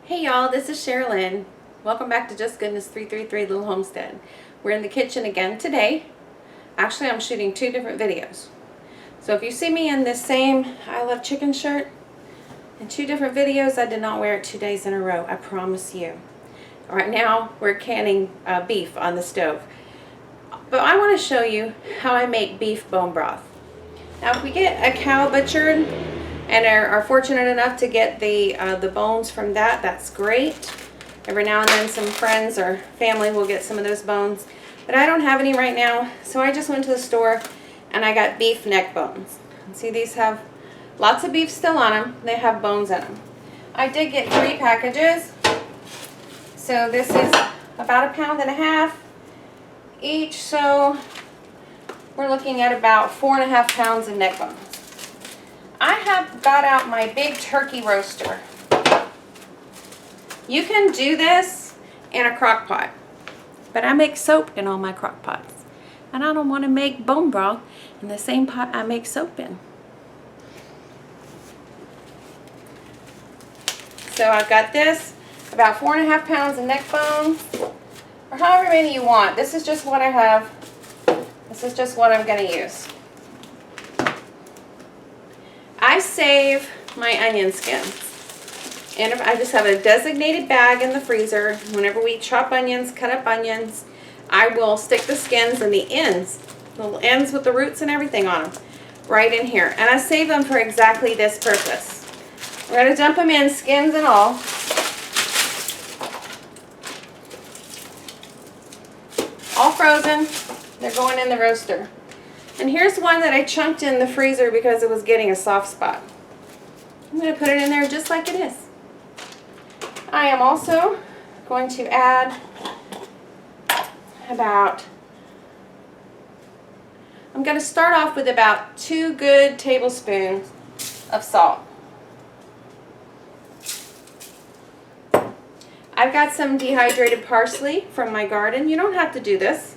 Hey y'all, this is Sherilyn. Welcome back to Just Goodness 333 Little Homestead. We're in the kitchen again today. Actually, I'm shooting two different videos. So if you see me in this same I Love Chicken shirt, in two different videos, I did not wear it 2 days in a row, I promise you. Right now, we're canning beef on the stove. But I want to show you how I make beef bone broth. Now, if we get a cow butchered and are fortunate enough to get the bones from that, that's great. Every now and then some friends or family will get some of those bones. But I don't have any right now, so I just went to the store and I got beef neck bones. See, these have lots of beef still on them. They have bones in them. I did get 3 packages. So this is about 1.5 pounds each, so we're looking at about 4.5 pounds of neck bones. I have got out my big turkey roaster. You can do this in a crock pot, but I make soap in all my crock pots. And I don't want to make bone broth in the same pot I make soap in. So I've got this, about 4.5 pounds of neck bones, or however many you want. This is just what I have. This is just what I'm going to use. I save my onion skins. And I just have a designated bag in the freezer. Whenever we chop onions, cut up onions, I will stick the skins and the ends, the little ends with the roots and everything on them, right in here. And I save them for exactly this purpose. We're going to dump them in, skins and all. All frozen. They're going in the roaster. And here's one that I chunked in the freezer because it was getting a soft spot. I'm going to put it in there just like it is. I am also going to add I'm going to start off with about 2 good tablespoons of salt. I've got some dehydrated parsley from my garden. You don't have to do this,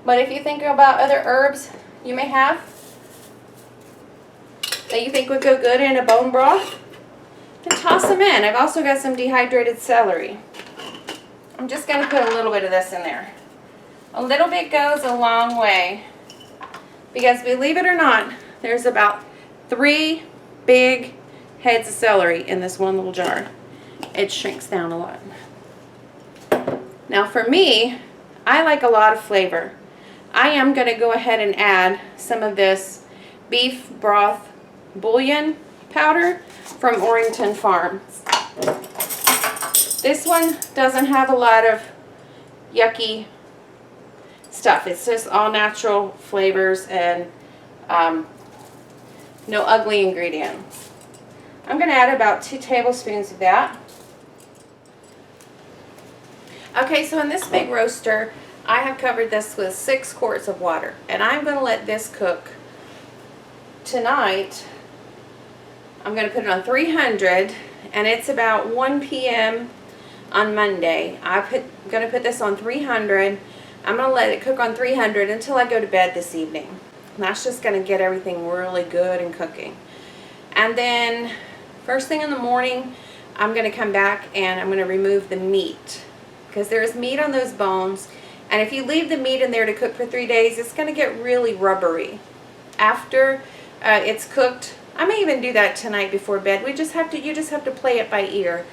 but if you think about other herbs you may have that you think would go good in a bone broth, then toss them in. I've also got some dehydrated celery. I'm just going to put a little bit of this in there. A little bit goes a long way, because believe it or not, there's about 3 big heads of celery in this one little jar. It shrinks down a lot. Now for me, I like a lot of flavor. I am going to go ahead and add some of this beef broth bouillon powder from Orrington Farms. This one doesn't have a lot of yucky stuff. It's just all natural flavors and no ugly ingredients. I'm going to add about 2 tablespoons of that. Okay, so in this big roaster, I have covered this with 6 quarts of water, and I'm going to let this cook tonight. I'm going to put it on 300, and it's about 1 p.m. on Monday. I'm going to put this on 300. I'm going to let it cook on 300 until I go to bed this evening. And that's just going to get everything really good and cooking. And then first thing in the morning, I'm going to come back and I'm going to remove the meat, because there's meat on those bones. And if you leave the meat in there to cook for 3 days, it's going to get really rubbery. After it's cooked, I may even do that tonight before bed. You just have to play it by ear.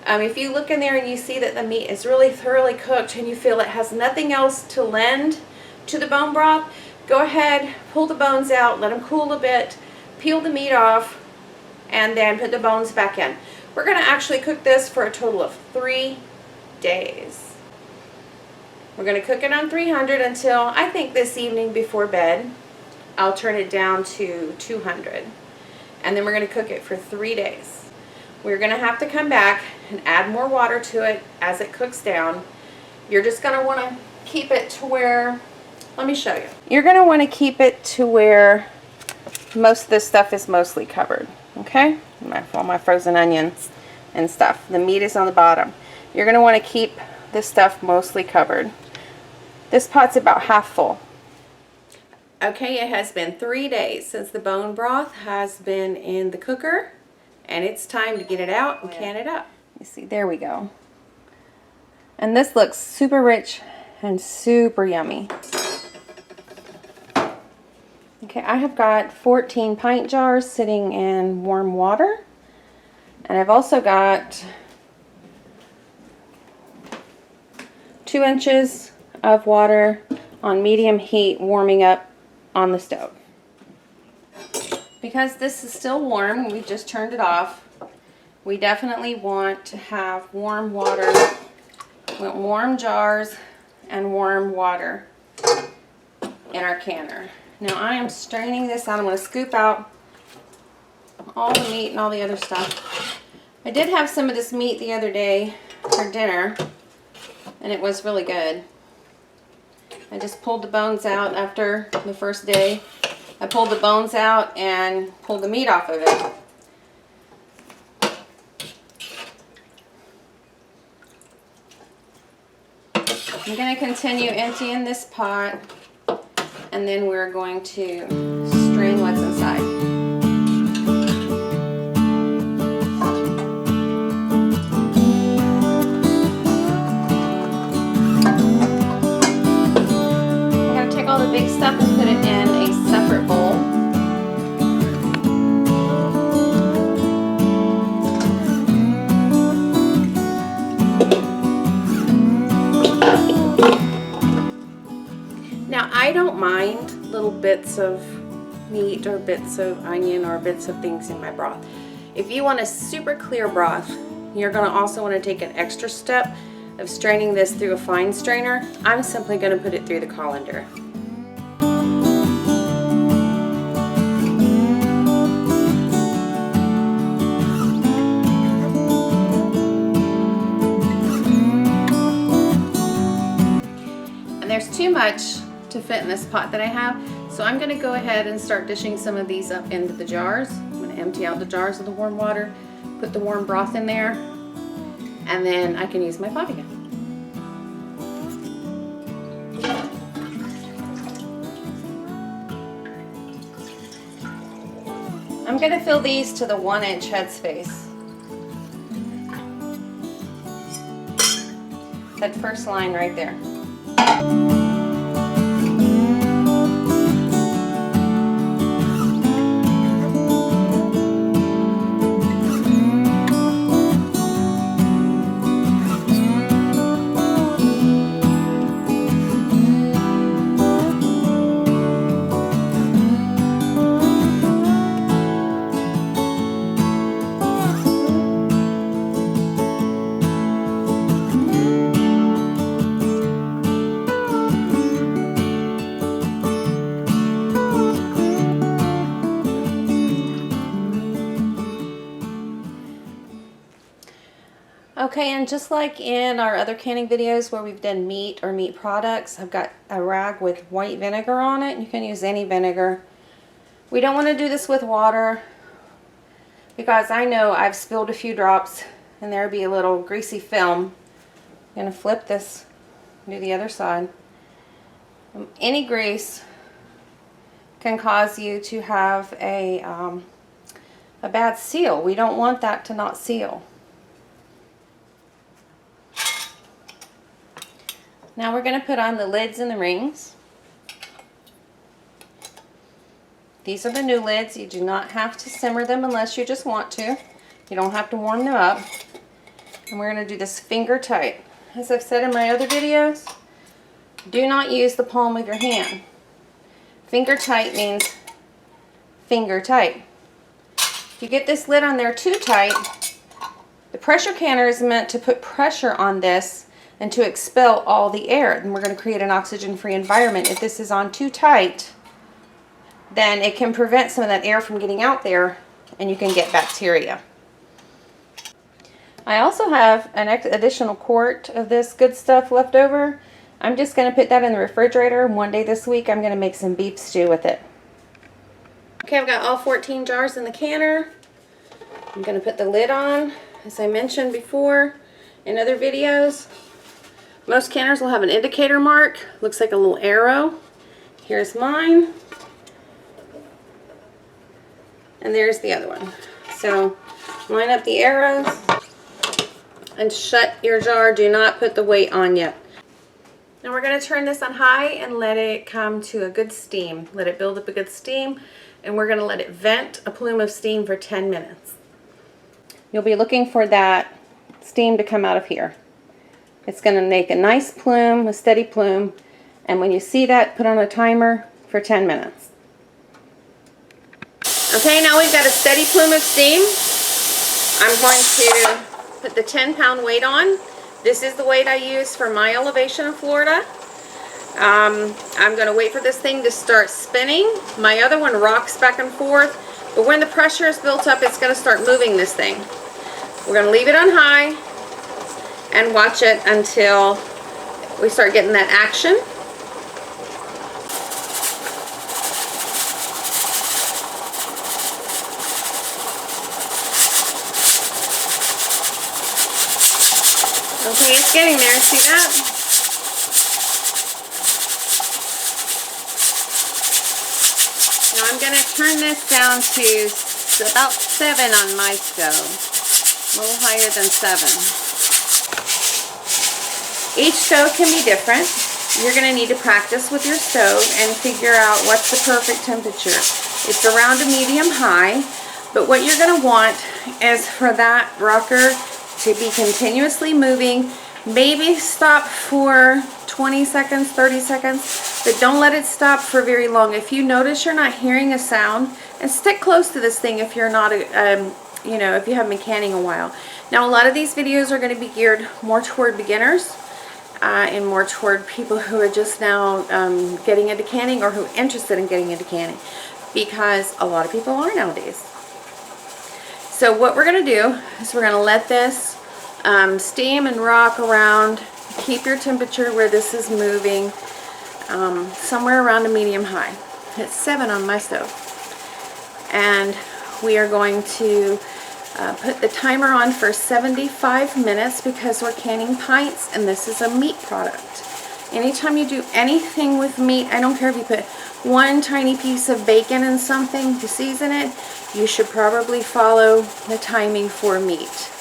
If you look in there and you see that the meat is really thoroughly cooked and you feel it has nothing else to lend to the bone broth, go ahead, pull the bones out, let them cool a bit, peel the meat off, and then put the bones back in. We're going to actually cook this for a total of 3 days. We're going to cook it on 300 until, I think, this evening before bed. I'll turn it down to 200. And then we're going to cook it for 3 days. We're going to have to come back and add more water to it as it cooks down. You're just going to want to keep it to where, let me show you. You're going to want to keep it to where most of this stuff is mostly covered. Okay? All my frozen onions and stuff. The meat is on the bottom. You're going to want to keep this stuff mostly covered. This pot's about half full. Okay, it has been 3 days since the bone broth has been in the cooker, and it's time to get it out and can it up. You see, there we go. And this looks super rich and super yummy. Okay, I have got 14 pint jars sitting in warm water. And I've also got 2 inches of water on medium heat warming up on the stove. Because this is still warm, we just turned it off. We definitely want to have warm water, warm jars, and warm water in our canner. Now I am straining this out. I'm going to scoop out all the meat and all the other stuff. I did have some of this meat the other day for dinner, and it was really good. I just pulled the bones out after the first day. I pulled the bones out and pulled the meat off of it. I'm going to continue emptying this pot, and then we're going to strain what's inside. I'm going to take all the big stuff and put it in a separate bowl. Now, I don't mind little bits of meat or bits of onion or bits of things in my broth. If you want a super clear broth, you're going to also want to take an extra step of straining this through a fine strainer. I'm simply going to put it through the colander. And there's too much to fit in this pot that I have, so I'm going to go ahead and start dishing some of these up into the jars. I'm going to empty out the jars of the warm water, put the warm broth in there, and then I can use my pot again. I'm going to fill these to the 1-inch headspace. That first line right there. Okay, and just like in our other canning videos where we've done meat or meat products, I've got a rag with white vinegar on it. You can use any vinegar. We don't want to do this with water because I know I've spilled a few drops and there'll be a little greasy film. I'm going to flip this, do the other side. Any grease can cause you to have a bad seal. We don't want that to not seal. Now we're going to put on the lids and the rings. These are the new lids. You do not have to simmer them unless you just want to. You don't have to warm them up. And we're going to do this finger tight. As I've said in my other videos, do not use the palm of your hand. Finger tight means finger tight. If you get this lid on there too tight, the pressure canner is meant to put pressure on this and to expel all the air. And we're going to create an oxygen-free environment. If this is on too tight, then it can prevent some of that air from getting out there and you can get bacteria. I also have an additional quart of this good stuff left over. I'm just going to put that in the refrigerator. One day this week I'm going to make some beef stew with it. Okay, I've got all 14 jars in the canner. I'm going to put the lid on, as I mentioned before in other videos. Most canners will have an indicator mark. Looks like a little arrow. Here's mine. And there's the other one. So line up the arrows. and shut your jar. Do not put the weight on yet. Now we're going to turn this on high and let it come to a good steam. Let it build up a good steam, and we're going to let it vent a plume of steam for 10 minutes. You'll be looking for that steam to come out of here. It's going to make a nice plume, a steady plume, and when you see that, put on a timer for 10 minutes. Okay, now we've got a steady plume of steam. I'm going to put the 10-pound weight on. This is the weight I use for my elevation in Florida. I'm going to wait for this thing to start spinning. My other one rocks back and forth, but when the pressure is built up, it's going to start moving this thing. We're going to leave it on high and watch it until we start getting that action. Okay, it's getting there. See that? Now I'm going to turn this down to about 7 on my stove. A little higher than 7. Each stove can be different. You're going to need to practice with your stove and figure out what's the perfect temperature. It's around a medium-high, but what you're going to want is for that rocker to be continuously moving. Maybe stop for 20 seconds, 30 seconds, but don't let it stop for very long. If you notice you're not hearing a sound, and stick close to this thing if you're not, you know, if you haven't been canning a while. Now, a lot of these videos are going to be geared more toward beginners and more toward people who are just now getting into canning or who are interested in getting into canning, because a lot of people are nowadays. So what we're going to do is we're going to let this steam and rock around. Keep your temperature where this is moving, somewhere around a medium-high. It's 7 on my stove. And we are going to put the timer on for 75 minutes because we're canning pints and this is a meat product. Anytime you do anything with meat, I don't care if you put one tiny piece of bacon in something to season it, you should probably follow the timing for meat.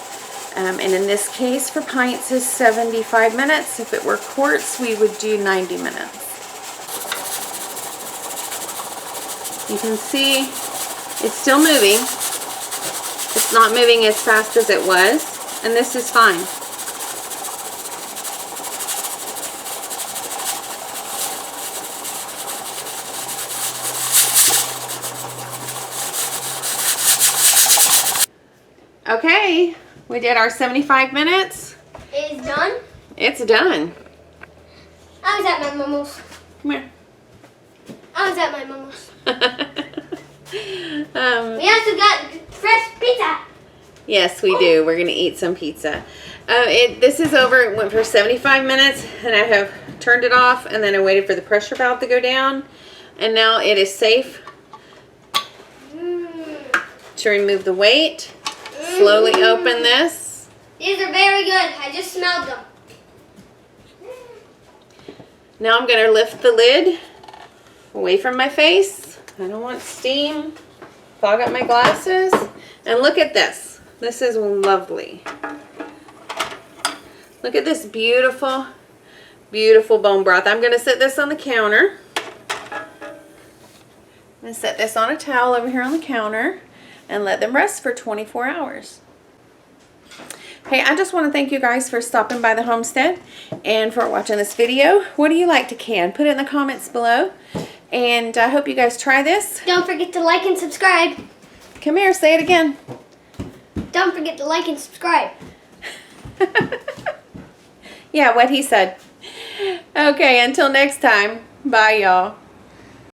And in this case for pints is 75 minutes. If it were quarts, we would do 90 minutes. You can see it's still moving. It's not moving as fast as it was, and this is fine. Okay, we did our 75 minutes. It's done? It's done. I was at my mama's. Come here. I was at my mama's. We also got fresh pizza. Yes, we do. We're going to eat some pizza. This is over. It went for 75 minutes, and I have turned it off, and then I waited for the pressure valve to go down, and now it is safe to remove the weight. Slowly open this. These are very good. I just smelled them. Now I'm going to lift the lid away from my face. I don't want steam. Fog up my glasses. And look at this. This is lovely. Look at this beautiful, beautiful bone broth. I'm going to set this on the counter. I'm going to set this on a towel over here on the counter and let them rest for 24 hours. Hey, I just want to thank you guys for stopping by the homestead and for watching this video. What do you like to can? Put it in the comments below. And I hope you guys try this. Don't forget to like and subscribe. Come here, say it again. Don't forget to like and subscribe. Yeah, what he said. Okay, until next time. Bye, y'all.